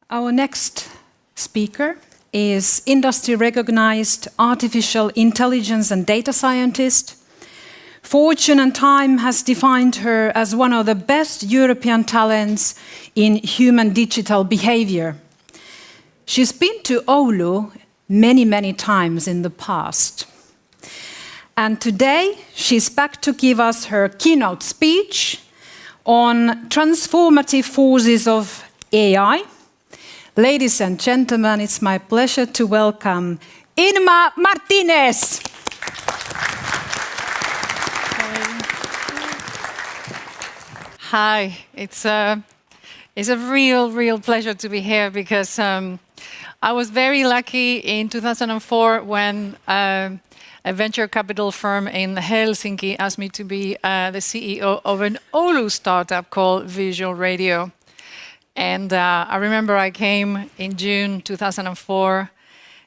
Our next speaker is industry-recognized artificial intelligence and data scientist. Fortune and Time has defined her as one of the best European talents in human digital behavior. She's been to Oulu many times in the past. And today, she's back to give us her keynote speech on transformative forces of AI. Ladies and gentlemen, it's my pleasure to welcome Inma Martinez. Hi, it's a real pleasure to be here because I was very lucky in 2004 when a venture capital firm in Helsinki asked me to be the CEO of an Oulu startup called Visual Radio. And I remember I came in June 2004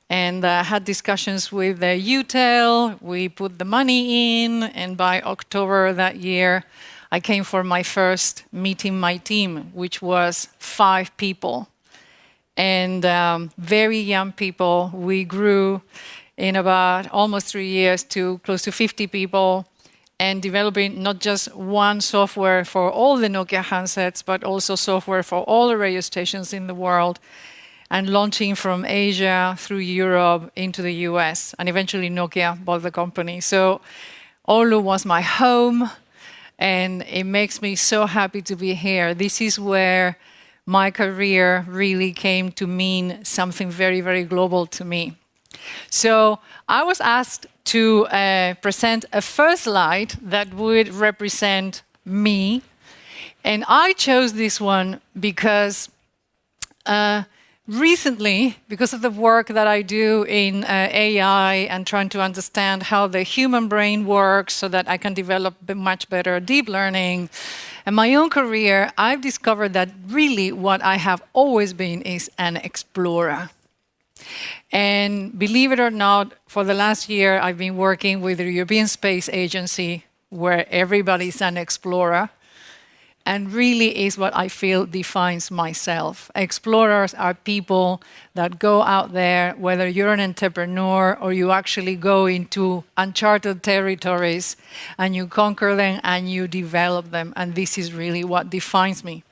and had discussions with UTEL. We put the money in, and by October that year, I came for my first meeting my team, which was 5 people. And very young people. We grew in about almost 3 years to close to 50 people, and developing not just one software for all the Nokia handsets, but also software for all the radio stations in the world, and launching from Asia through Europe into the US, and eventually Nokia bought the company. So Oulu was my home, and it makes me so happy to be here. This is where my career really came to mean something very global to me. So I was asked to present a first slide that would represent me. And I chose this one because recently, because of the work that I do in AI and trying to understand how the human brain works so that I can develop much better deep learning, and my own career, I've discovered that really what I have always been is an explorer. And believe it or not, for the last year, I've been working with the European Space Agency, where everybody's an explorer, and really is what I feel defines myself. Explorers are people that go out there, whether you're an entrepreneur or you actually go into uncharted territories, and you conquer them and you develop them, and this is really what defines me.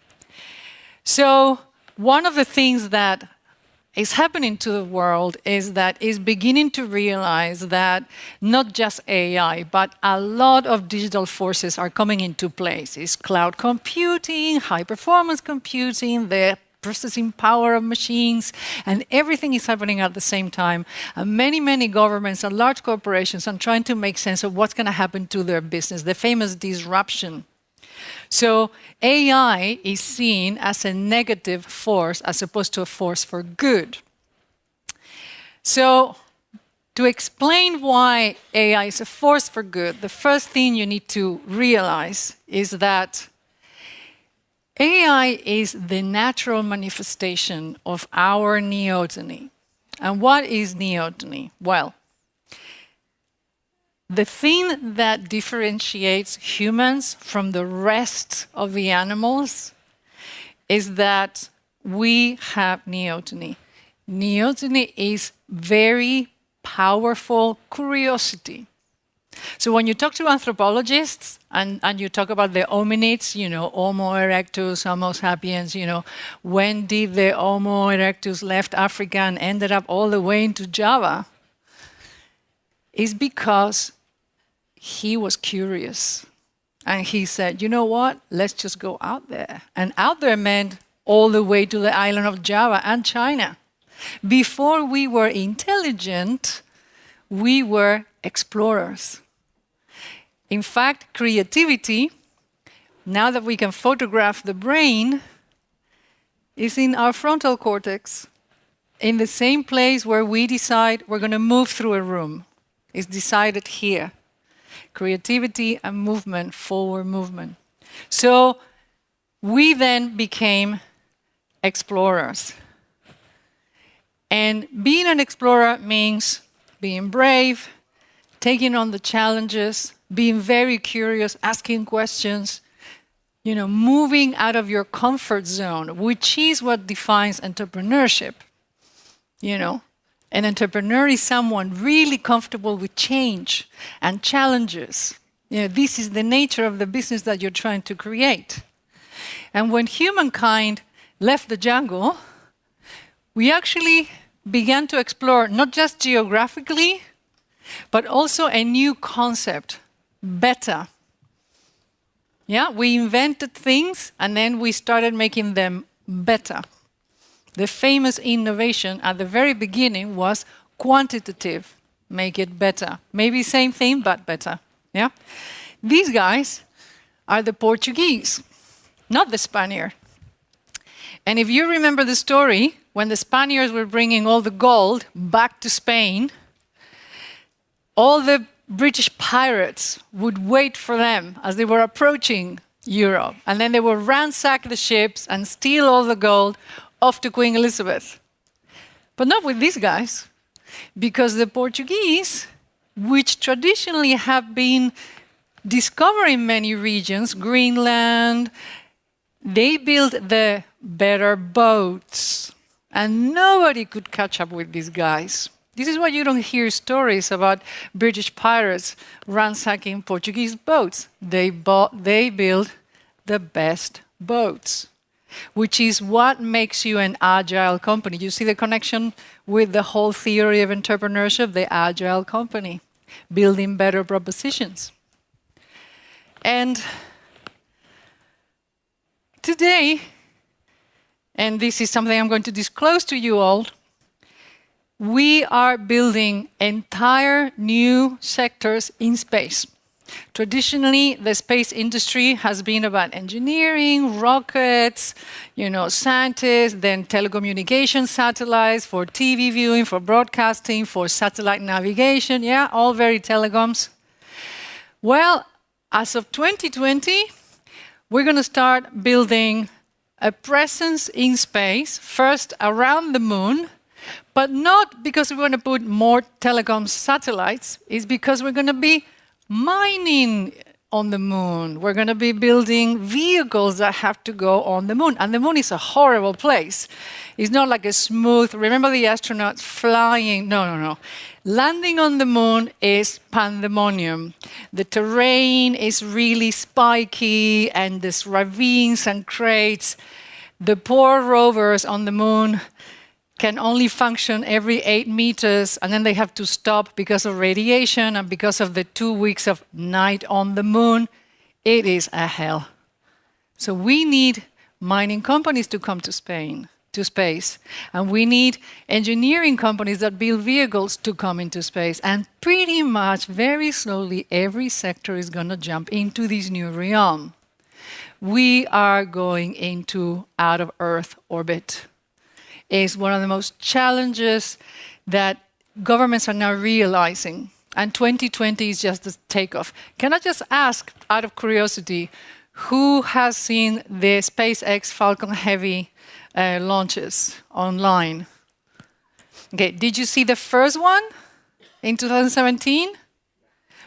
So one of the things that is happening to the world is that it's beginning to realize that not just AI, but a lot of digital forces are coming into place. It's cloud computing, high-performance computing, the processing power of machines, and everything is happening at the same time. And many governments and large corporations are trying to make sense of what's going to happen to their business, the famous disruption. So AI is seen as a negative force as opposed to a force for good. So to explain why AI is a force for good, the first thing you need to realize is that AI is the natural manifestation of our neoteny. And what is neoteny? Well, the thing that differentiates humans from the rest of the animals is that we have neoteny. Neoteny is very powerful curiosity. So when you talk to anthropologists and you talk about the hominids, Homo erectus, Homo sapiens, when did the Homo erectus left Africa and ended up all the way into Java? It's because he was curious. And he said, you know what? Let's just go out there. And out there meant all the way to the island of Java and China. Before we were intelligent, we were explorers. In fact, creativity, now that we can photograph the brain, is in our frontal cortex, in the same place where we decide we're going to move through a room. It's decided here. Creativity and movement, forward movement. So we then became explorers. And being an explorer means being brave, taking on the challenges, being very curious, asking questions, moving out of your comfort zone, which is what defines entrepreneurship. An entrepreneur is someone really comfortable with change and challenges. This is the nature of the business that you're trying to create. And when humankind left the jungle, we actually began to explore not just geographically, but also a new concept, better. Yeah, we invented things and then we started making them better. The famous innovation at the very beginning was quantitative, make it better. Maybe same thing, but better. Yeah? These guys are the Portuguese, not the Spaniard. And if you remember the story, when the Spaniards were bringing all the gold back to Spain, all the British pirates would wait for them as they were approaching Europe. And then they would ransack the ships and steal all the gold off to Queen Elizabeth. But not with these guys, because the Portuguese, which traditionally have been discovering many regions, Greenland, they built the better boats. And nobody could catch up with these guys. This is why you don't hear stories about British pirates ransacking Portuguese boats. They built the best boats, which is what makes you an agile company. You see the connection with the whole theory of entrepreneurship, the agile company, building better propositions. And today, and this is something I'm going to disclose to you all, we are building entire new sectors in space. Traditionally, the space industry has been about engineering, rockets, scientists, then telecommunication satellites for TV viewing, for broadcasting, for satellite navigation, all very telecoms. Well, as of 2020, we're going to start building a presence in space, first around the moon, but not because we want to put more telecom satellites, it's because we're going to be mining on the moon. We're going to be building vehicles that have to go on the moon. And the moon is a horrible place. It's not like a smooth, remember the astronauts flying? No. Landing on the moon is pandemonium. The terrain is really spiky and there's ravines and crates. The poor rovers on the moon can only function every 8 meters, and then they have to stop because of radiation and because of the 2 weeks of night on the moon. It is a hell. So we need mining companies to come to space. And we need engineering companies that build vehicles to come into space. And pretty much, very slowly, every sector is going to jump into this new realm. We are going into out-of-Earth orbit. Is one of the most challenges that governments are now realizing. And 2020 is just the takeoff. Can I just ask, out of curiosity, who has seen the SpaceX Falcon Heavy launches online? Okay, did you see the first one in 2017?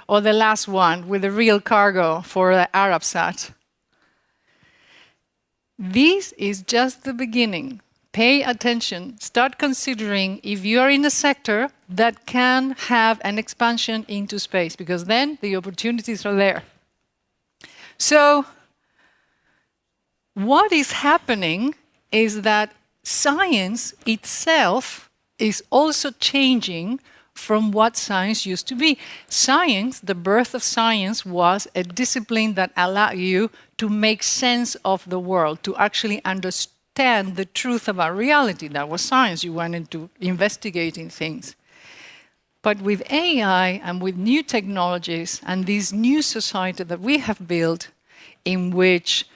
Or the last one with the real cargo for the Arabsat? This is just the beginning. Pay attention. Start considering if you are in a sector that can have an expansion into space, because then the opportunities are there. So, what is happening is that science itself is also changing from what science used to be. Science, the birth of science, was a discipline that allowed you to make sense of the world, to actually understand the truth about reality. That was science. You went into investigating things. But with AI and with new technologies and this new society that we have built, in which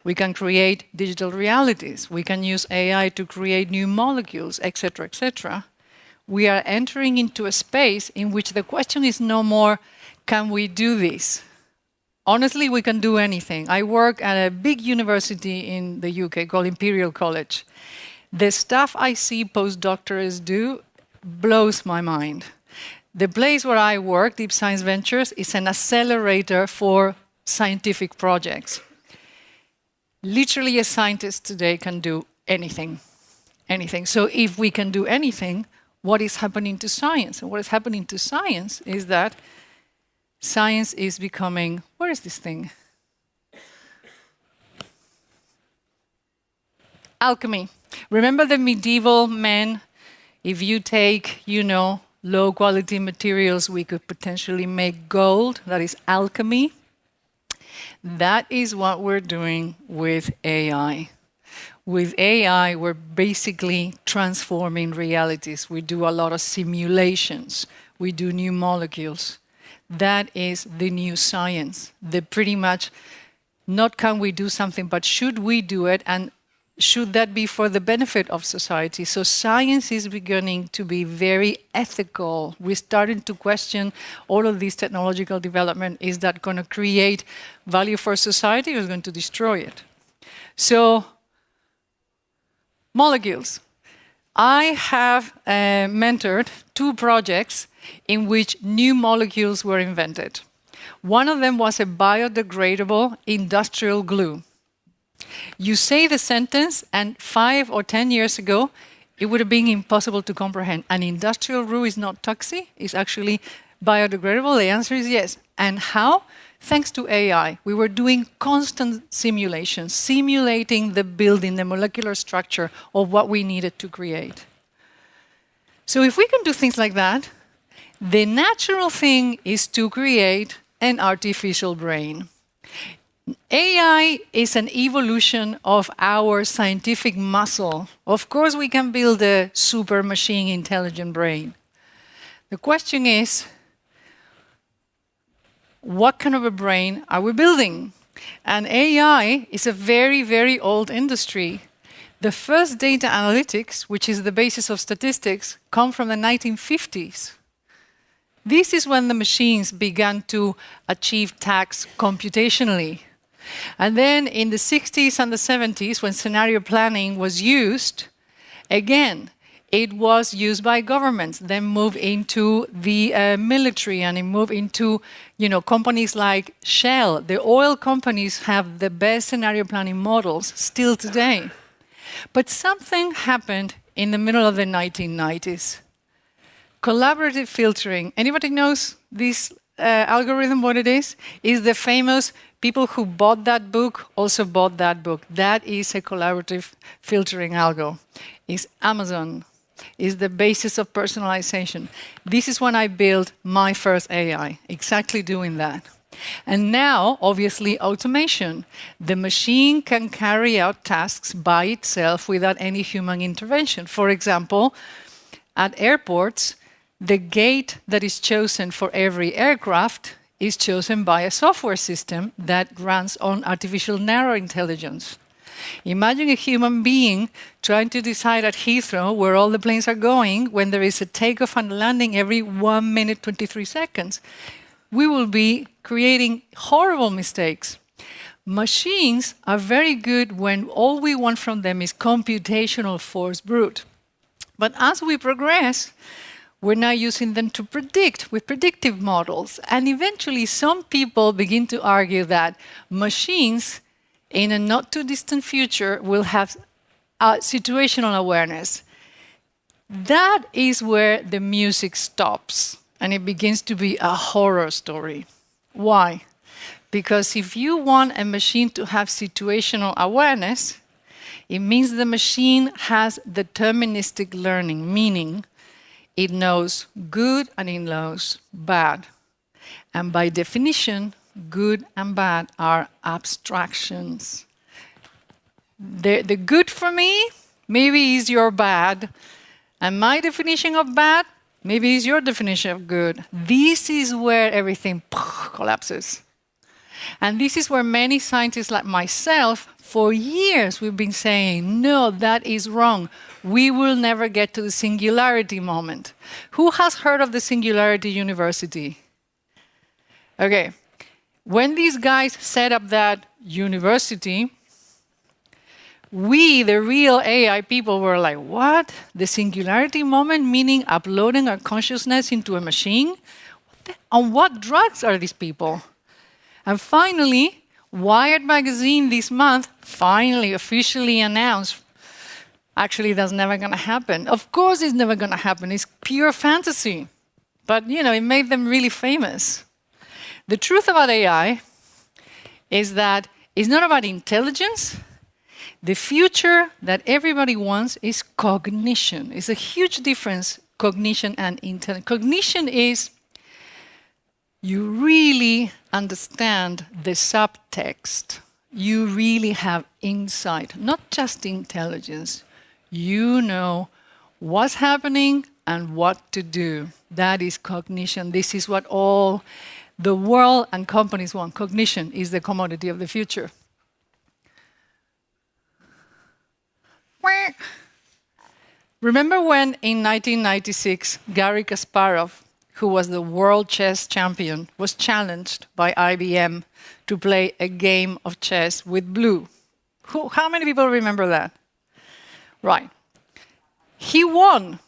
we can create digital realities, we can use AI to create new molecules, etc., we are entering into a space in which the question is no more, can we do this? Honestly, we can do anything. I work at a big university in the UK called Imperial College. The stuff I see postdoctorate do blows my mind. The place where I work, Deep Science Ventures, is an accelerator for scientific projects. Literally, a scientist today can do anything. Anything. So if we can do anything, what is happening to science? And what is happening to science is that science is becoming, where is this thing? Alchemy. Remember the medieval men? If you take, low quality materials, we could potentially make gold. That is alchemy. That is what we're doing with AI. With AI, we're basically transforming realities. We do a lot of simulations. We do new molecules. That is the new science. The pretty much, not can we do something, but should we do it, and should that be for the benefit of society? So science is beginning to be very ethical. We're starting to question all of this technological development. Is that going to create value for society, or is it going to destroy it? So, molecules. I have mentored 2 projects in which new molecules were invented. One of them was a biodegradable industrial glue. You say the sentence, and 5 or 10 years ago, it would have been impossible to comprehend. An industrial glue is not toxic, it's actually biodegradable. The answer is yes. And how? Thanks to AI. We were doing constant simulations, simulating the building, the molecular structure of what we needed to create. So if we can do things like that, the natural thing is to create an artificial brain. AI is an evolution of our scientific muscle. Of course, we can build a super machine intelligent brain. The question is, what kind of a brain are we building? And AI is a very, very old industry. The first data analytics, which is the basis of statistics, come from the 1950s. This is when the machines began to achieve tasks computationally. And then in the 60s and the 70s, when scenario planning was used, again, it was used by governments, then moved into the military, and it moved into companies like Shell. The oil companies have the best scenario planning models still today. But something happened in the middle of the 1990s. Collaborative filtering. Anybody knows this algorithm, what it is? Is the famous people who bought that book also bought that book. That is a collaborative filtering algo. It's Amazon. Is the basis of personalization. This is when I built my first AI, exactly doing that. And now, obviously, automation. The machine can carry out tasks by itself without any human intervention. For example, at airports, the gate that is chosen for every aircraft is chosen by a software system that runs on artificial narrow intelligence. Imagine a human being trying to decide at Heathrow where all the planes are going when there is a takeoff and landing every 1 minute, 23 seconds. We will be creating horrible mistakes. Machines are very good when all we want from them is computational force brute. But as we progress, we're now using them to predict with predictive models. And eventually, some people begin to argue that machines in a not too distant future will have situational awareness. That is where the music stops and it begins to be a horror story. Why? Because if you want a machine to have situational awareness, it means the machine has deterministic learning, meaning it knows good and it knows bad. And by definition, good and bad are abstractions. The good for me maybe is your bad, and my definition of bad maybe is your definition of good. This is where everything collapses. And this is where many scientists like myself, for years we've been saying, no, that is wrong. We will never get to the singularity moment. Who has heard of the Singularity University? Okay. When these guys set up that university, we, the real AI people, were like, what? The singularity moment, meaning uploading our consciousness into a machine? On what drugs are these people? And finally, Wired magazine this month finally officially announced, actually that's never going to happen. Of course it's never going to happen. It's pure fantasy. But, you know, it made them really famous. The truth about AI is that it's not about intelligence. The future that everybody wants is cognition. It's a huge difference, cognition and intelligence. Cognition is you really understand the subtext. You really have insight, not just intelligence. You know what's happening and what to do. That is cognition. This is what all the world and companies want. Cognition is the commodity of the future. Remember when in 1996, Garry Kasparov, who was the world chess champion, was challenged by IBM to play a game of chess with blue? How many people remember that? Right. He won.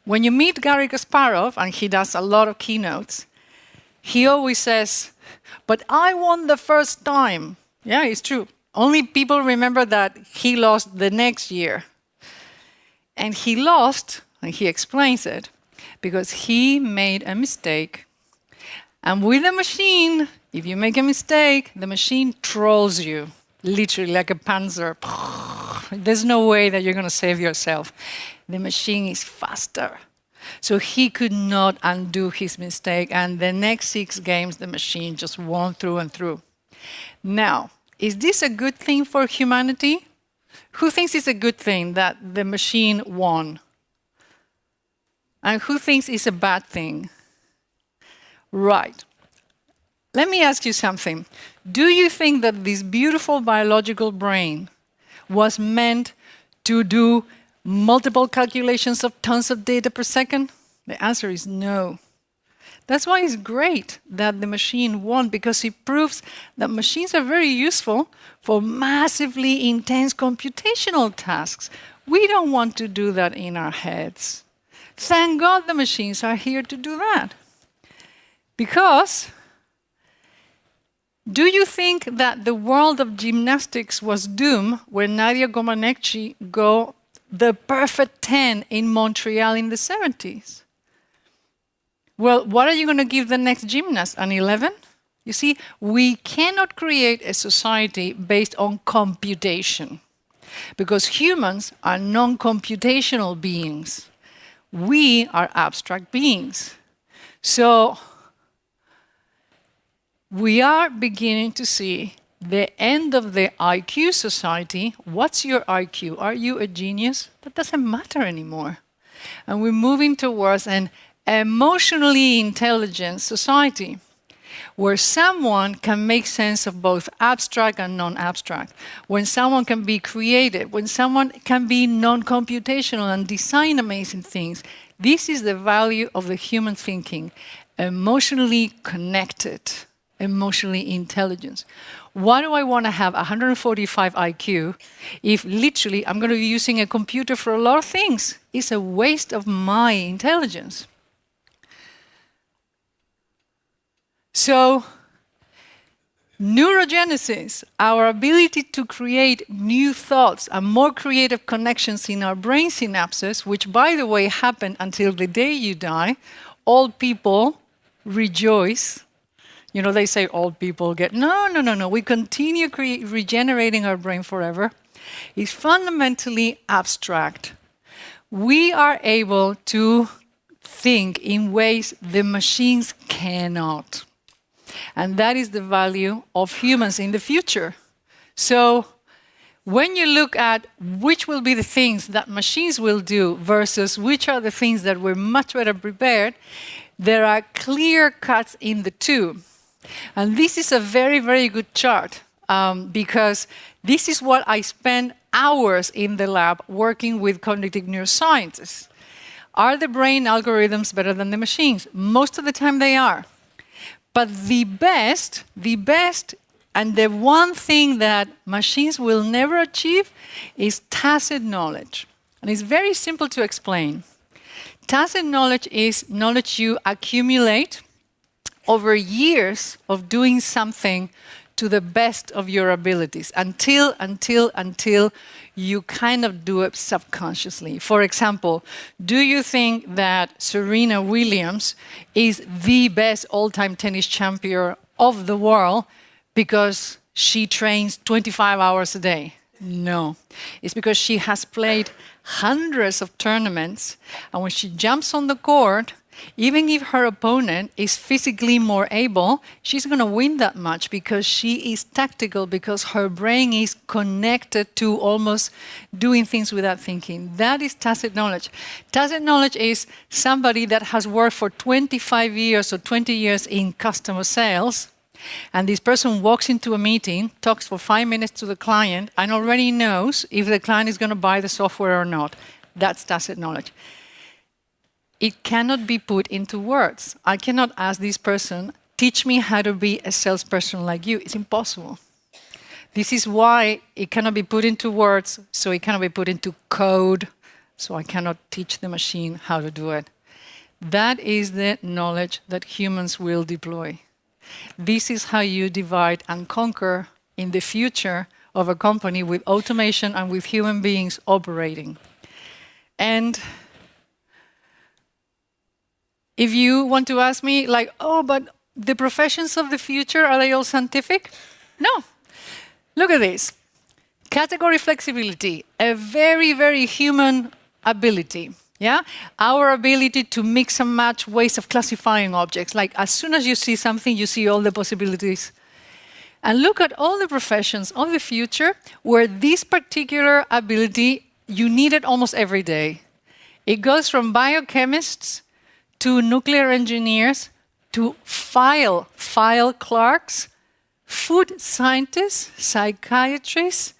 When you meet Garry Kasparov, and he does a lot of keynotes, he always says, but I won the first time. Yeah, it's true. Only people remember that he lost the next year. And he lost, and he explains it, because he made a mistake. And with a machine, if you make a mistake, the machine trolls you, literally like a panzer. There's no way that you're going to save yourself. The machine is faster. So he could not undo his mistake, and the next 6 games, the machine just won through and through. Now, is this a good thing for humanity? Who thinks it's a good thing that the machine won? And who thinks it's a bad thing? Right. Let me ask you something. Do you think that this beautiful biological brain was meant to do multiple calculations of tons of data per second? The answer is no. That's why it's great that the machine won, because it proves that machines are very useful for massively intense computational tasks. We don't want to do that in our heads. Thank God the machines are here to do that. Because do you think that the world of gymnastics was doomed when Nadia Comaneci got the perfect 10 in Montreal in the 70s? Well, what are you going to give the next gymnast? An 11? You see, we cannot create a society based on computation, because humans are non-computational beings. We are abstract beings. So we are beginning to see the end of the IQ society. What's your IQ? Are you a genius? That doesn't matter anymore. And we're moving towards an emotionally intelligent society where someone can make sense of both abstract and non-abstract, when someone can be creative, when someone can be non-computational and design amazing things. This is the value of the human thinking, emotionally connected, emotionally intelligent. Why do I want to have 145 IQ if literally I'm going to be using a computer for a lot of things? It's a waste of my intelligence. So, neurogenesis, our ability to create new thoughts and more creative connections in our brain synapses, which, by the way, happen until the day you die. Old people rejoice. You know, they say old people get... No. We continue regenerating our brain forever. It's fundamentally abstract. We are able to think in ways the machines cannot. And that is the value of humans in the future. So when you look at which will be the things that machines will do versus which are the things that we're much better prepared, there are clear cuts in the two. And this is a very, very good chart because this is what I spend hours in the lab working with cognitive neuroscientists. Are the brain algorithms better than the machines? Most of the time they are. But the best, and the one thing that machines will never achieve is tacit knowledge. And it's very simple to explain. Tacit knowledge is knowledge you accumulate over years of doing something to the best of your abilities until you kind of do it subconsciously. For example, do you think that Serena Williams is the best all-time tennis champion of the world because she trains 25 hours a day? No. It's because she has played hundreds of tournaments, and when she jumps on the court, even if her opponent is physically more able, she's going to win that match because she is tactical, because her brain is connected to almost doing things without thinking. That is tacit knowledge. Tacit knowledge is somebody that has worked for 25 years or 20 years in customer sales, and this person walks into a meeting, talks for 5 minutes to the client, and already knows if the client is going to buy the software or not. That's tacit knowledge. It cannot be put into words. I cannot ask this person, teach me how to be a salesperson like you. It's impossible. This is why it cannot be put into words, so it cannot be put into code, so I cannot teach the machine how to do it. That is the knowledge that humans will deploy. This is how you divide and conquer in the future of a company with automation and with human beings operating. And if you want to ask me, like, oh, but the professions of the future, are they all scientific? No. Look at this. Category flexibility, a very, very human ability. Yeah? Our ability to mix and match ways of classifying objects. Like, as soon as you see something, you see all the possibilities. And look at all the professions of the future where this particular ability, you need it almost every day. It goes from biochemists to nuclear engineers, to file clerks, food scientists, psychiatrists,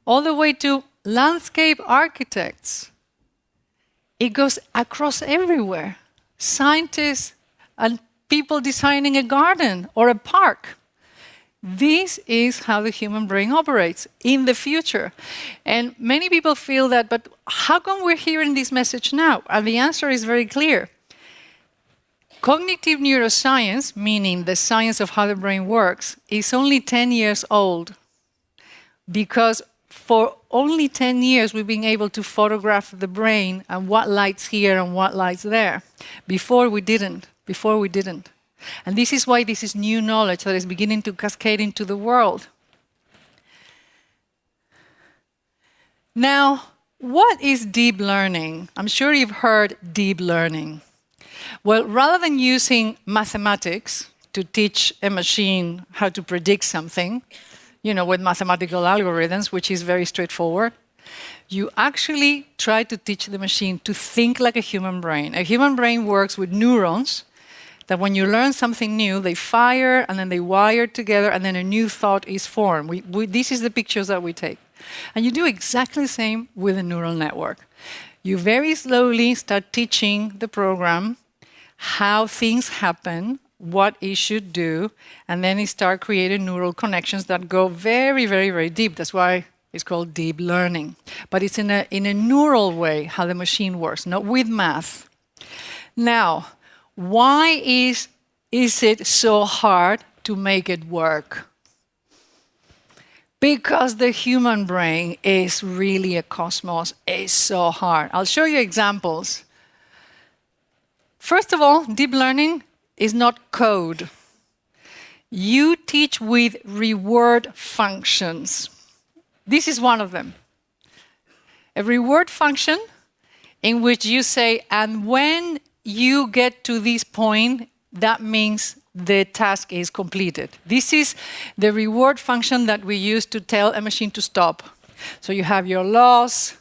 all the way to landscape architects. It goes across everywhere. Scientists and people designing a garden or a park. This is how the human brain operates in the future. And many people feel that, but how come we're hearing this message now? And the answer is very clear. Cognitive neuroscience, meaning the science of how the brain works, is only 10 years old because for only 10 years we've been able to photograph the brain and what lights here and what lights there. Before we didn't. And this is why this is new knowledge that is beginning to cascade into the world. Now, what is deep learning? I'm sure you've heard deep learning. Well, rather than using mathematics to teach a machine how to predict something, with mathematical algorithms, which is very straightforward, you actually try to teach the machine to think like a human brain. A human brain works with neurons that when you learn something new, they fire and then they wire together and then a new thought is formed. This is the pictures that we take. And you do exactly the same with a neural network. You very slowly start teaching the program how things happen, what it should do, and then you start creating neural connections that go very, very, very deep. That's why it's called deep learning. But it's in a neural way how the machine works, not with math. Now, why is it so hard to make it work? Because the human brain is really a cosmos. It's so hard. I'll show you examples. First of all, deep learning is not code. You teach with reward functions. This is one of them. A reward function in which you say, and when you get to this point, that means the task is completed. This is the reward function that we use to tell a machine to stop. So you have your loss,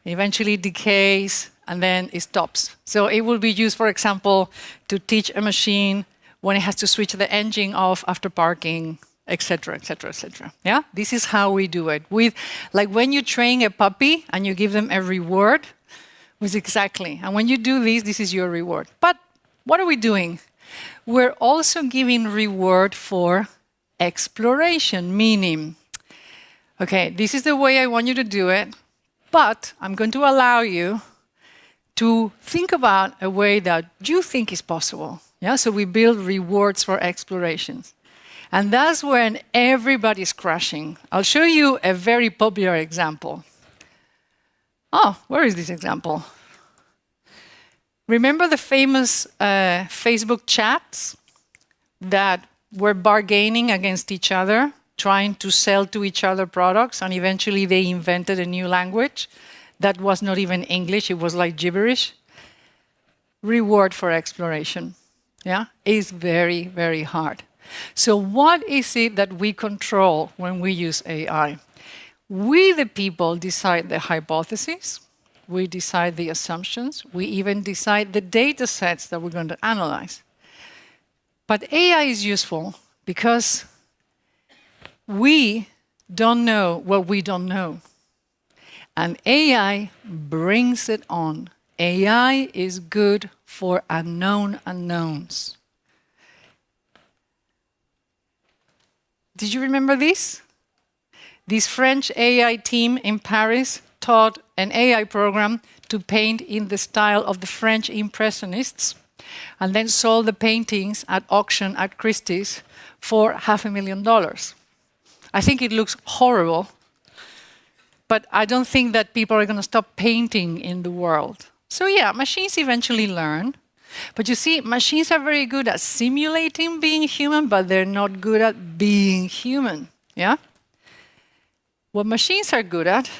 eventually decays, and then it stops. So it will be used, for example, to teach a machine when it has to switch the engine off after parking, etc., etc., etc. Yeah, this is how we do it. With, like when you train a puppy and you give them a reward, with exactly. And when you do this, this is your reward. But what are we doing? We're also giving reward for exploration, meaning, okay, this is the way I want you to do it, but I'm going to allow you to think about a way that you think is possible. Yeah, so we build rewards for explorations. And that's when everybody's crashing. I'll show you a very popular example. Oh, where is this example? Remember the famous Facebook chats that were bargaining against each other, trying to sell to each other products, and eventually they invented a new language that was not even English, it was like gibberish? Reward for exploration, yeah, is very, very hard. So what is it that we control when we use AI? We, the people, decide the hypotheses, we decide the assumptions, we even decide the data sets that we're going to analyze. But AI is useful because we don't know what we don't know. And AI brings it on. AI is good for unknown unknowns. Did you remember this? This French AI team in Paris taught an AI program to paint in the style of the French Impressionists and then sold the paintings at auction at Christie's for $500,000. I think it looks horrible, but I don't think that people are going to stop painting in the world. So yeah, machines eventually learn. But you see, machines are very good at simulating being human, but they're not good at being human. Yeah? What machines are good at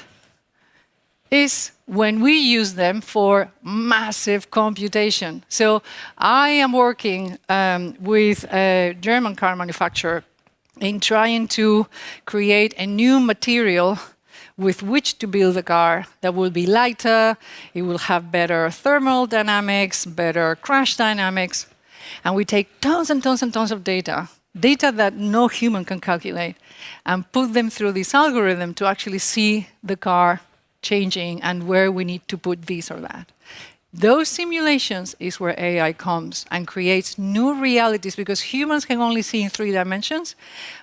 is when we use them for massive computation. So I am working with a German car manufacturer in trying to create a new material with which to build a car that will be lighter, it will have better thermal dynamics, better crash dynamics. And we take tons and tons and tons of data that no human can calculate, and put them through this algorithm to actually see the car changing and where we need to put this or that. Those simulations is where AI comes and creates new realities, because humans can only see in 3 dimensions.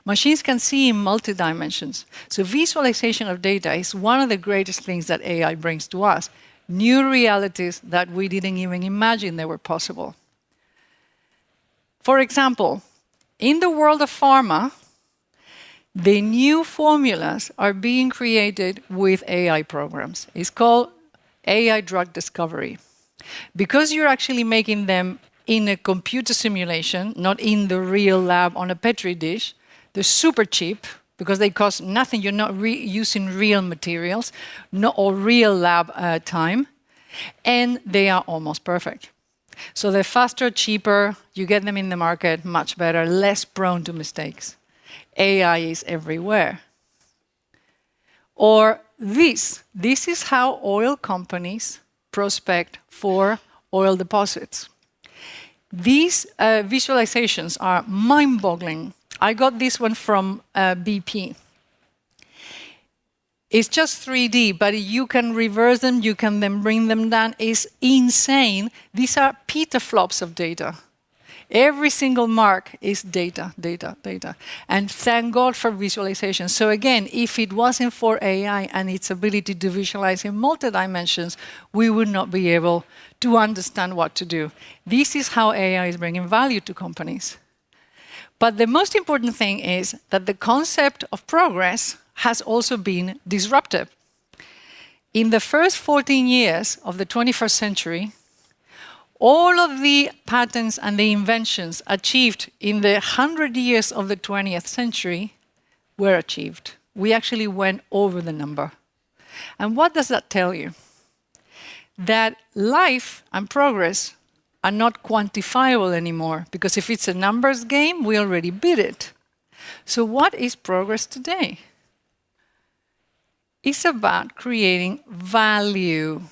Machines can see in multi-dimensions. So visualization of data is one of the greatest things that AI brings to us. New realities that we didn't even imagine they were possible. For example, in the world of pharma, the new formulas are being created with AI programs. It's called AI drug discovery. Because you're actually making them in a computer simulation, not in the real lab on a Petri dish, they're super cheap because they cost nothing. You're not using real materials or real lab time, and they are almost perfect. So they're faster, cheaper, you get them in the market much better, less prone to mistakes. AI is everywhere. Or this is how oil companies prospect for oil deposits. These visualizations are mind-boggling. I got this one from BP. It's just 3D, but you can reverse them, you can then bring them down. It's insane. These are petaflops of data. Every single mark is data, data, data. And thank God for visualization. So again, if it wasn't for AI and its ability to visualize in multi-dimensions, we would not be able to understand what to do. This is how AI is bringing value to companies. But the most important thing is that the concept of progress has also been disrupted. In the first 14 years of the 21st century, all of the patents and the inventions achieved in the 100 years of the 20th century were achieved. We actually went over the number. And what does that tell you? That life and progress are not quantifiable anymore, because if it's a numbers game, we already beat it. So what is progress today? It's about creating value.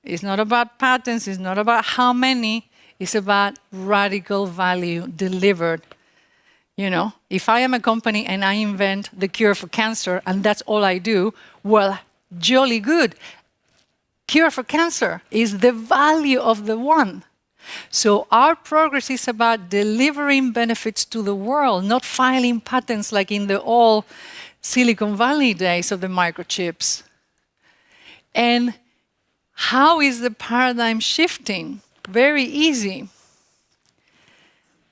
It's not about patents, it's not about how many, it's about radical value delivered. You know, if I am a company and I invent the cure for cancer and that's all I do, well, jolly good. Cure for cancer is the value of the one. So our progress is about delivering benefits to the world, not filing patents like in the old Silicon Valley days of the microchips. And how is the paradigm shifting? Very easy.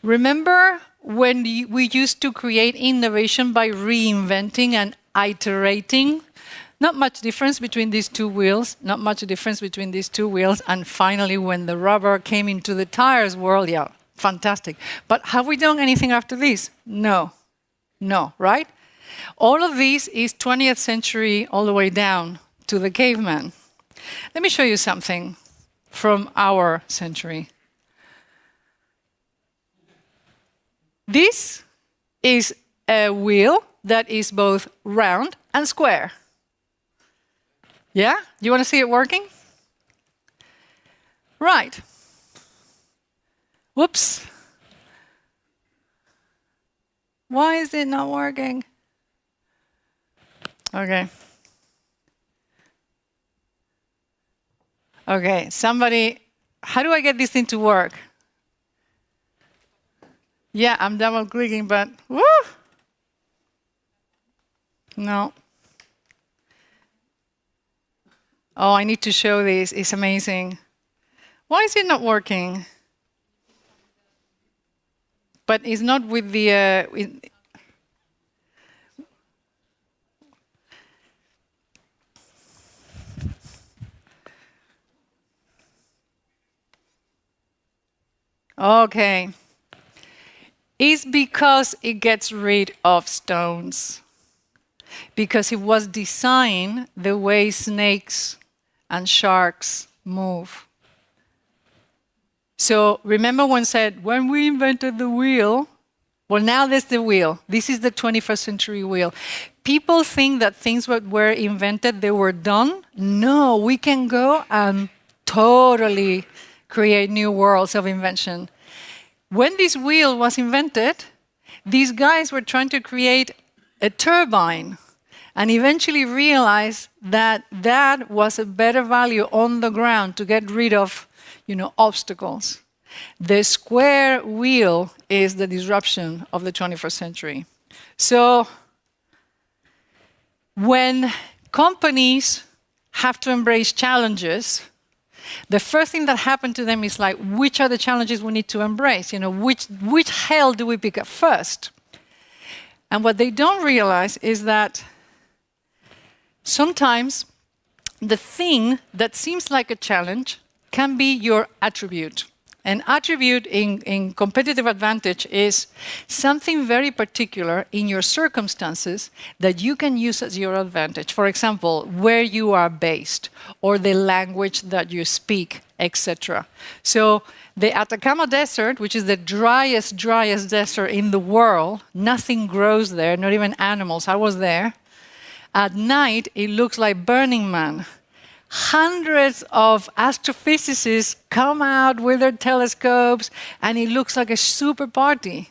Remember when we used to create innovation by reinventing and iterating. Not much difference between these two wheels, not much difference between these two wheels. And finally, when the rubber came into the tires world, yeah, fantastic. But have we done anything after this? No. No, right? All of this is 20th century all the way down to the caveman. Let me show you something from our century. This is a wheel that is both round and square. Yeah? You want to see it working? Right. Whoops. Why is it not working? Okay. Okay, somebody, how do I get this thing to work? Yeah, I'm double clicking, but woo! No. Oh, I need to show this. It's amazing. Why is it not working? But it's not with the... Okay. It's because it gets rid of stones. Because it was designed the way snakes and sharks move. So remember when we invented the wheel, well, now there's the wheel. This is the 21st century wheel. People think that things that were invented, they were done. No, we can go and totally create new worlds of invention. When this wheel was invented, these guys were trying to create a turbine and eventually realized that that was a better value on the ground to get rid of, obstacles. The square wheel is the disruption of the 21st century. So when companies have to embrace challenges, the first thing that happened to them is like, which are the challenges we need to embrace? Which hell do we pick up first? And what they don't realize is that sometimes the thing that seems like a challenge can be your attribute. An attribute in competitive advantage is something very particular in your circumstances that you can use as your advantage. For example, where you are based, or the language that you speak, etc. So the Atacama Desert, which is the driest desert in the world, nothing grows there, not even animals. I was there. At night, it looks like Burning Man. Hundreds of astrophysicists come out with their telescopes, and it looks like a super party.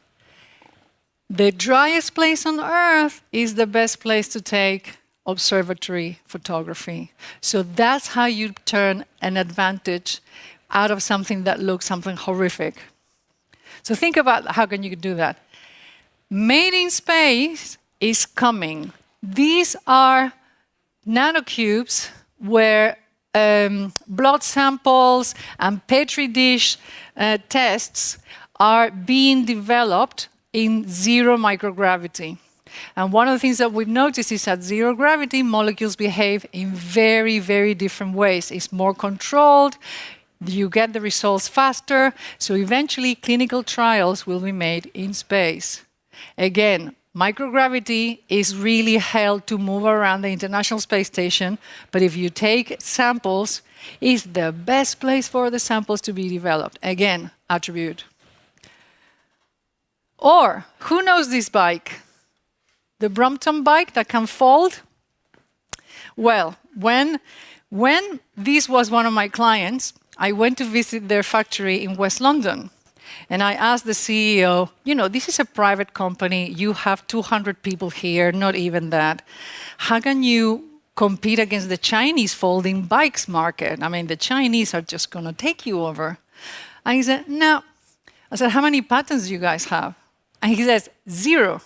The driest place on Earth is the best place to take observatory photography. So that's how you turn an advantage out of something that looks something horrific. So think about how can you do that. Made in space is coming. These are nanocubes where blood samples and petri dish tests are being developed in zero microgravity. And one of the things that we've noticed is at zero gravity, molecules behave in very, very different ways. It's more controlled, you get the results faster, so eventually clinical trials will be made in space. Again, microgravity is really held to move around the International Space Station, but if you take samples, it's the best place for the samples to be developed. Again, attribute. Or, who knows this bike? The Brompton bike that can fold? Well, when this was one of my clients, I went to visit their factory in West London. And I asked the CEO, this is a private company. You have 200 people here, not even that. How can you compete against the Chinese folding bikes market? I mean, the Chinese are just going to take you over. And he said, no. I said, how many patents do you guys have? And he says, 0.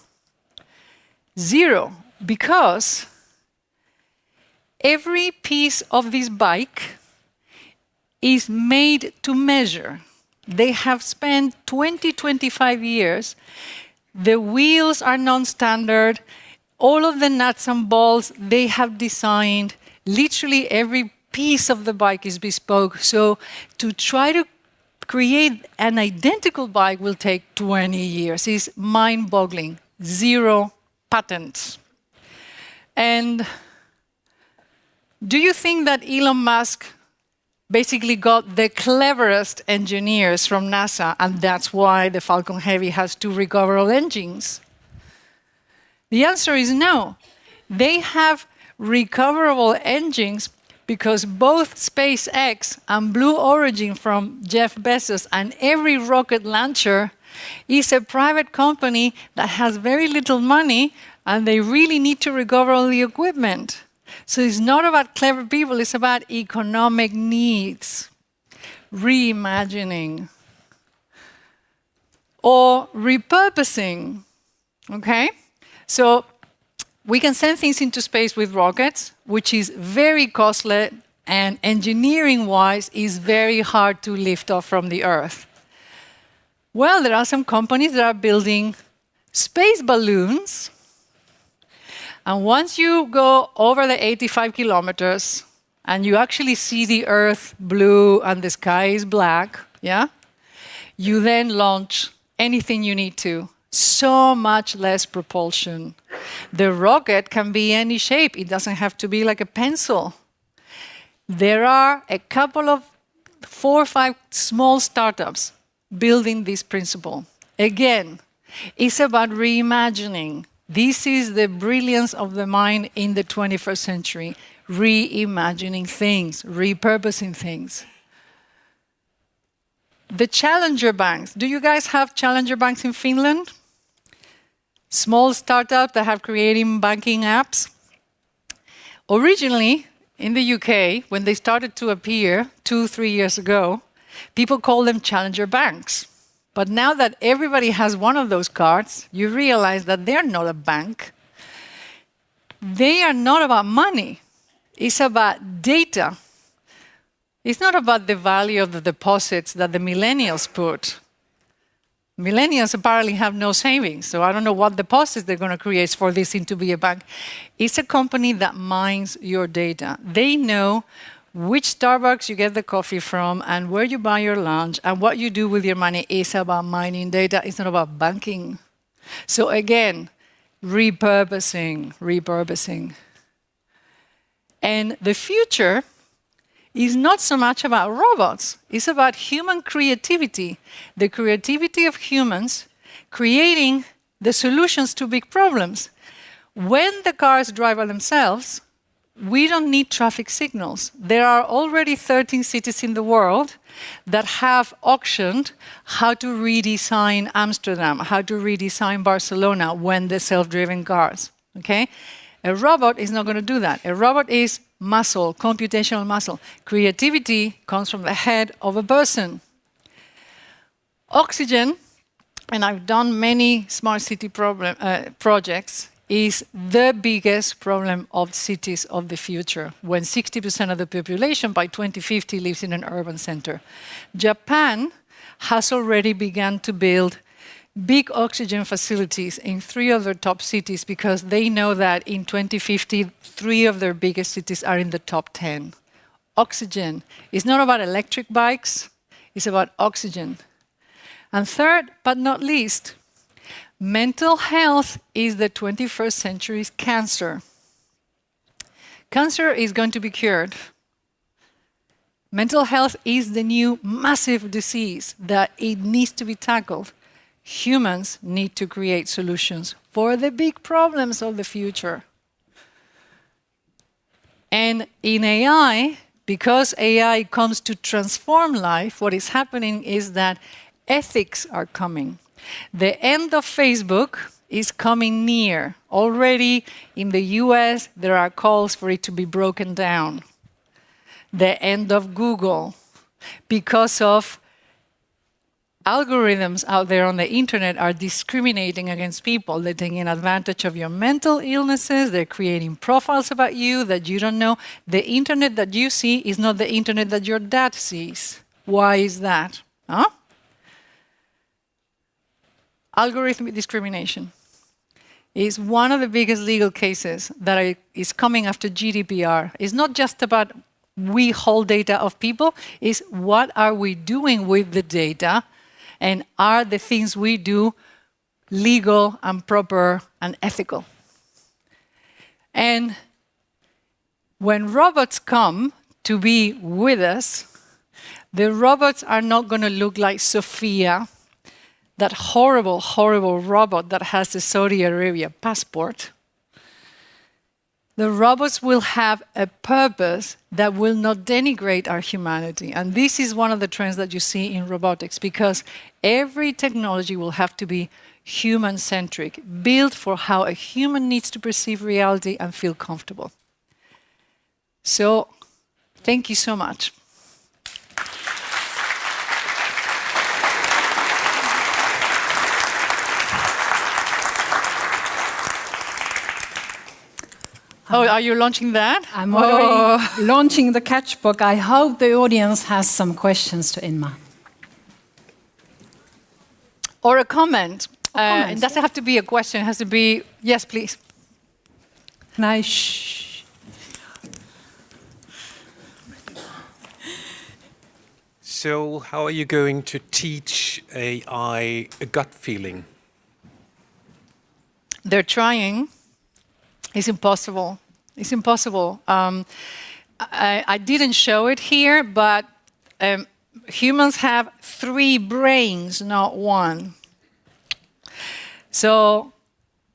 0. Because every piece of this bike is made to measure. They have spent 20, 25 years. The wheels are non-standard. All of the nuts and bolts they have designed. Literally every piece of the bike is bespoke. So to try to create an identical bike will take 20 years. It's mind-boggling. 0 patents. And do you think that Elon Musk basically got the cleverest engineers from NASA, and that's why the Falcon Heavy has 2 recoverable engines? The answer is no. They have recoverable engines because both SpaceX and Blue Origin from Jeff Bezos and every rocket launcher is a private company that has very little money and they really need to recover all the equipment. So it's not about clever people, it's about economic needs, reimagining, or repurposing, okay? So we can send things into space with rockets, which is very costly and engineering-wise is very hard to lift off from the Earth. Well, there are some companies that are building space balloons. And once you go over the 85 kilometers and you actually see the Earth blue and the sky is black, yeah, you then launch anything you need to. So much less propulsion. The rocket can be any shape. It doesn't have to be like a pencil. There are a couple of 4 or 5 small startups building this principle. Again, it's about reimagining. This is the brilliance of the mind in the 21st century. Reimagining things, repurposing things. The challenger banks. Do you guys have challenger banks in Finland? Small startups that have created banking apps. Originally, in the UK, when they started to appear 2-3 years ago, people called them challenger banks. But now that everybody has one of those cards, you realize that they're not a bank. They are not about money. It's about data. It's not about the value of the deposits that the millennials put. Millennials apparently have no savings, so I don't know what deposits they're going to create for this thing to be a bank. It's a company that mines your data. They know which Starbucks you get the coffee from and where you buy your lunch and what you do with your money is about mining data. It's not about banking. So again, repurposing. And the future is not so much about robots. It's about human creativity. The creativity of humans creating the solutions to big problems. When the cars drive by themselves, we don't need traffic signals. There are already 13 cities in the world that have auctioned how to redesign Amsterdam, how to redesign Barcelona when the self-driven cars, okay? A robot is not going to do that. A robot is muscle, computational muscle. Creativity comes from the head of a person. Oxygen, and I've done many smart city projects, is the biggest problem of cities of the future, when 60% of the population by 2050 lives in an urban center. Japan has already begun to build big oxygen facilities in 3 of their top cities because they know that in 2050, 3 of their biggest cities are in the top 10. Oxygen is not about electric bikes, it's about oxygen. And third, but not least, mental health is the 21st century's cancer. Cancer is going to be cured. Mental health is the new massive disease that it needs to be tackled. Humans need to create solutions for the big problems of the future. And in AI, because AI comes to transform life, what is happening is that ethics are coming. The end of Facebook is coming near. Already in the US, there are calls for it to be broken down. The end of Google, because of algorithms out there on the internet are discriminating against people. They're taking advantage of your mental illnesses. They're creating profiles about you that you don't know. The internet that you see is not the internet that your dad sees. Why is that? Huh? algorithmic discrimination is one of the biggest legal cases that is coming after GDPR. It's not just about we hold data of people, it's what are we doing with the data, and are the things we do legal and proper and ethical. And when robots come to be with us, the robots are not going to look like Sophia, that horrible, horrible robot that has the Saudi Arabia passport. The robots will have a purpose that will not denigrate our humanity. And this is one of the trends that you see in robotics, because every technology will have to be human-centric, built for how a human needs to perceive reality and feel comfortable. So, thank you so much. Oh, are you launching that? I'm already launching the catchbook. I hope the audience has some questions to Inma. Or a comment. It doesn't have to be a question. It has to be, yes, please. Can I shh? So how are you going to teach AI a gut feeling? They're trying. It's impossible. It's impossible. I didn't show it here, but humans have 3 brains, not 1. So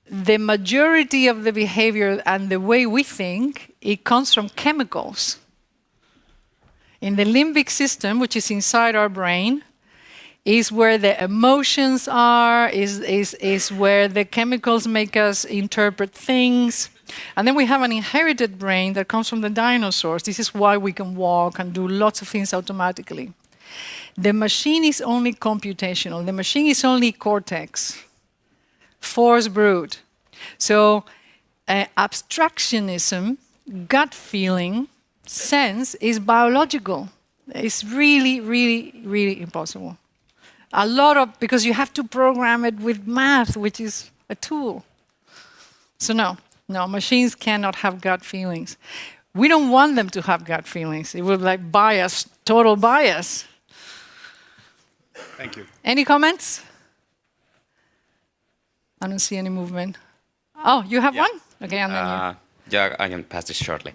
the majority of the behavior and the way we think, it comes from chemicals. In the limbic system, which is inside our brain, is where the emotions are, is where the chemicals make us interpret things. And then we have an inherited brain that comes from the dinosaurs. This is why we can walk and do lots of things automatically. The machine is only computational. The machine is only cortex, force brute. So abstractionism, gut feeling, sense is biological. It's really, really, really impossible. Because you have to program it with math, which is a tool. So no, machines cannot have gut feelings. We don't want them to have gut feelings. It would be like bias, total bias. Thank you. Any comments? I don't see any movement. Oh, you have one? Okay, and then you. Yeah, I can pass this shortly.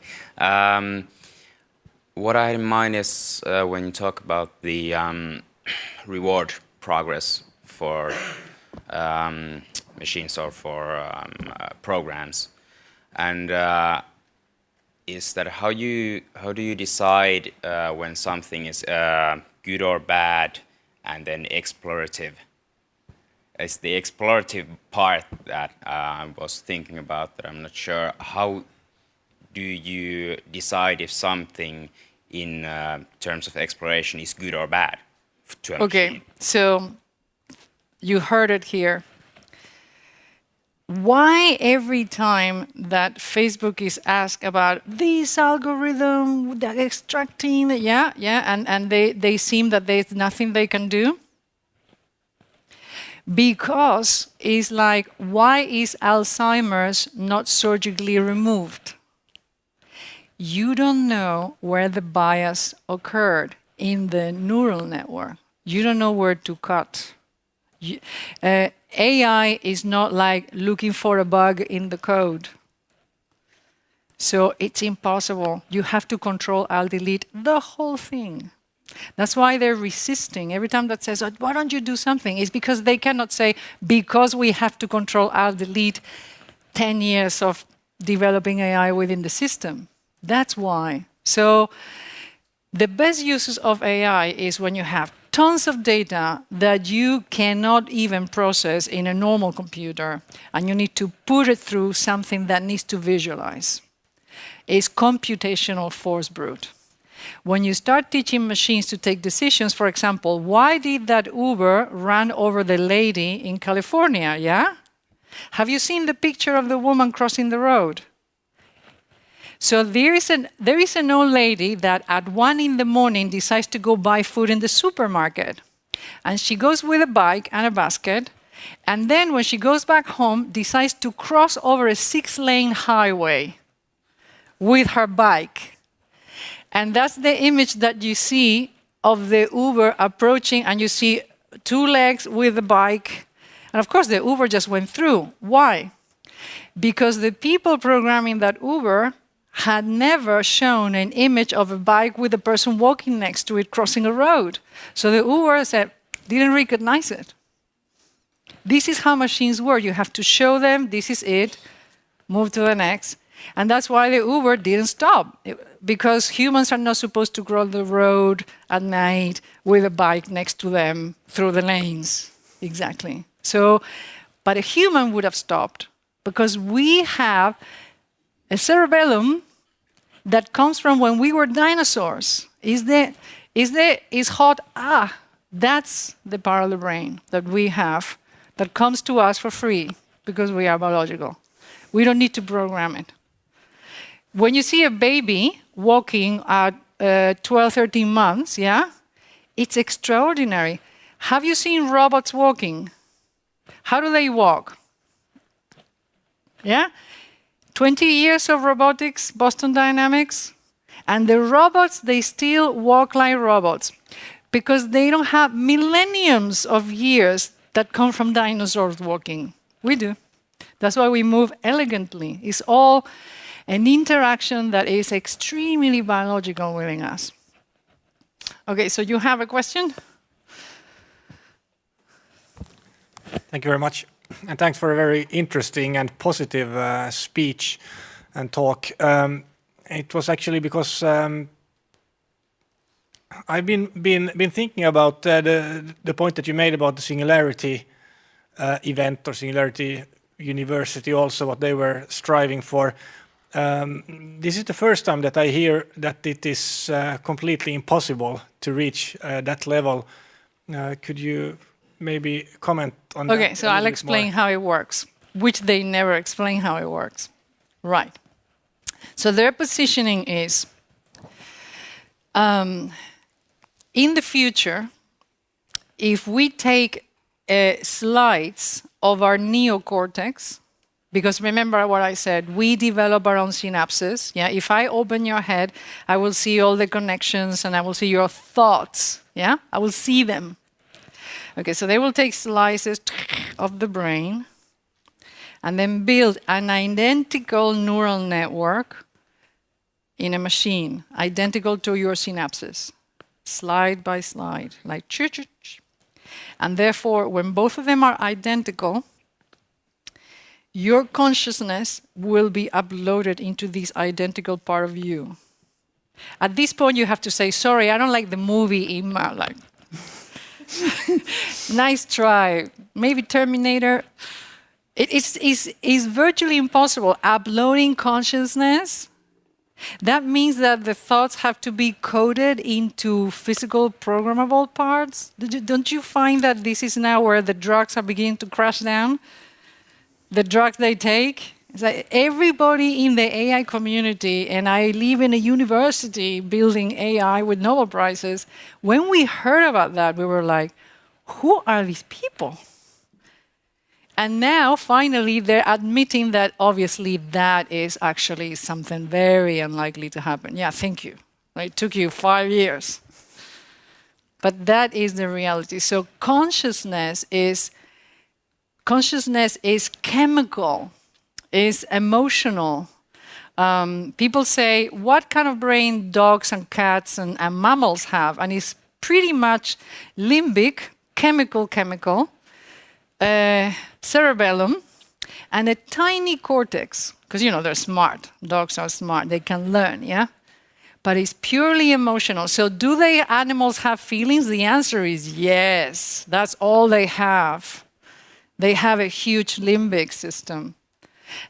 What I had in mind is when you talk about the reward progress for machines or for programs, and is that how do you decide when something is good or bad, and then explorative? It's the explorative part that I was thinking about, that I'm not sure. How do you decide if something in terms of exploration is good or bad to a machine? So you heard it here. Why every time that Facebook is asked about this algorithm that extracting, and they seem that there's nothing they can do? Because it's like, why is Alzheimer's not surgically removed? You don't know where the bias occurred in the neural network. You don't know where to cut. AI is not like looking for a bug in the code. So it's impossible. You have to control, Alt, delete the whole thing. That's why they're resisting. Every time that says, why don't you do something? It's because they cannot say, because we have to control, Alt, delete 10 years of developing AI within the system. That's why. So the best uses of AI is when you have tons of data that you cannot even process in a normal computer, and you need to put it through something that needs to visualize. It's computational force brute. When you start teaching machines to take decisions, for example, why did that Uber run over the lady in California, yeah? Have you seen the picture of the woman crossing the road? So there is an old lady that at 1 in the morning decides to go buy food in the supermarket. And she goes with a bike and a basket, And then when she goes back home, decides to cross over a 6-lane highway with her bike. And that's the image that you see of the Uber approaching, and you see 2 legs with the bike. And of course, the Uber just went through. Why? Because the people programming that Uber had never shown an image of a bike with a person walking next to it crossing a road. So the Uber didn't recognize it. This is how machines work. You have to show them, this is it, move to the next. And that's why the Uber didn't stop, because humans are not supposed to cross the road at night with a bike next to them through the lanes. Exactly. So, but a human would have stopped, because we have a cerebellum that comes from when we were dinosaurs. Is hot? That's the part of the brain that we have that comes to us for free because we are biological. We don't need to program it. When you see a baby walking at 12, 13 months, yeah, it's extraordinary. Have you seen robots walking? How do they walk? Yeah? 20 years of robotics, Boston Dynamics, and the robots, they still walk like robots because they don't have millenniums of years that come from dinosaurs walking. We do. That's why we move elegantly. It's all an interaction that is extremely biological within us. Okay, so you have a question? Thank you very much. And thanks for a very interesting and positive speech and talk. It was actually because I've been thinking about the point that you made about the Singularity event or Singularity University, also what they were striving for. This is the first time that I hear that it is completely impossible to reach that level. Could you maybe comment on that? Okay, so I'll explain how it works, which they never explain how it works. Right. So their positioning is, in the future, if we take slides of our neocortex, because remember what I said, we develop our own synapses. Yeah, if I open your head, I will see all the connections and I will see your thoughts. Yeah, I will see them. Okay, so they will take slices of the brain and then build an identical neural network in a machine, identical to your synapses, slide by slide, like ch-ch-ch. And therefore, when both of them are identical, your consciousness will be uploaded into this identical part of you. At this point, you have to say, sorry, I don't like the movie Inma. Like, nice try. Maybe Terminator. It's virtually impossible. Uploading consciousness, that means that the thoughts have to be coded into physical programmable parts. Don't you find that this is now where the drugs are beginning to crash down? The drugs they take? It's like everybody in the AI community, and I live in a university building AI with Nobel Prizes, when we heard about that, we were like, who are these people? And now, finally, they're admitting that obviously that is actually something very unlikely to happen. Yeah, thank you. It took you 5 years. But that is the reality. So consciousness is chemical, is emotional. People say, what kind of brain dogs and cats and mammals have? And it's pretty much limbic, chemical, cerebellum, and a tiny cortex. Because, you know, they're smart. Dogs are smart. They can learn, yeah? But it's purely emotional. So do animals have feelings? The answer is yes. That's all they have. They have a huge limbic system.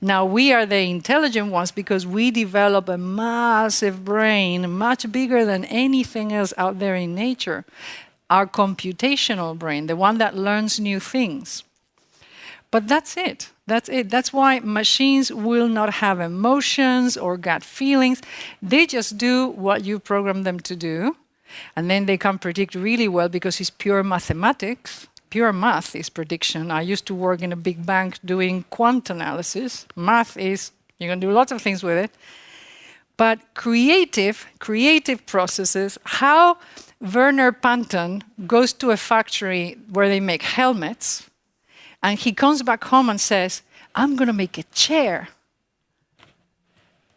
Now, we are the intelligent ones because we develop a massive brain, much bigger than anything else out there in nature. Our computational brain, the one that learns new things. But that's it. That's it. That's why machines will not have emotions or gut feelings. They just do what you program them to do. And then they can predict really well because it's pure mathematics. pure math is prediction. I used to work in a big bank doing quant analysis. Math is, you can do lots of things with it. But creative processes, how Werner Panton goes to a factory where they make helmets, and he comes back home and says, I'm going to make a chair.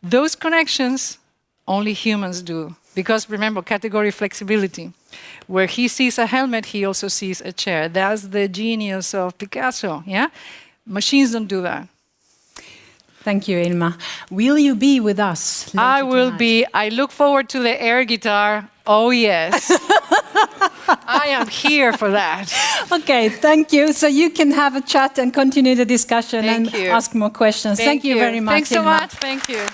Those connections only humans do. Because remember, category flexibility. Where he sees a helmet, he also sees a chair. That's the genius of Picasso, yeah? Machines don't do that. Thank you, Inma. Will you be with us later I will tonight? be. I look forward to the air guitar. Oh, yes. I am here for that. Okay, thank you. So you can have a chat and continue the discussion and ask more questions. Thank you very much, Thanks so Inma. much. Thank you.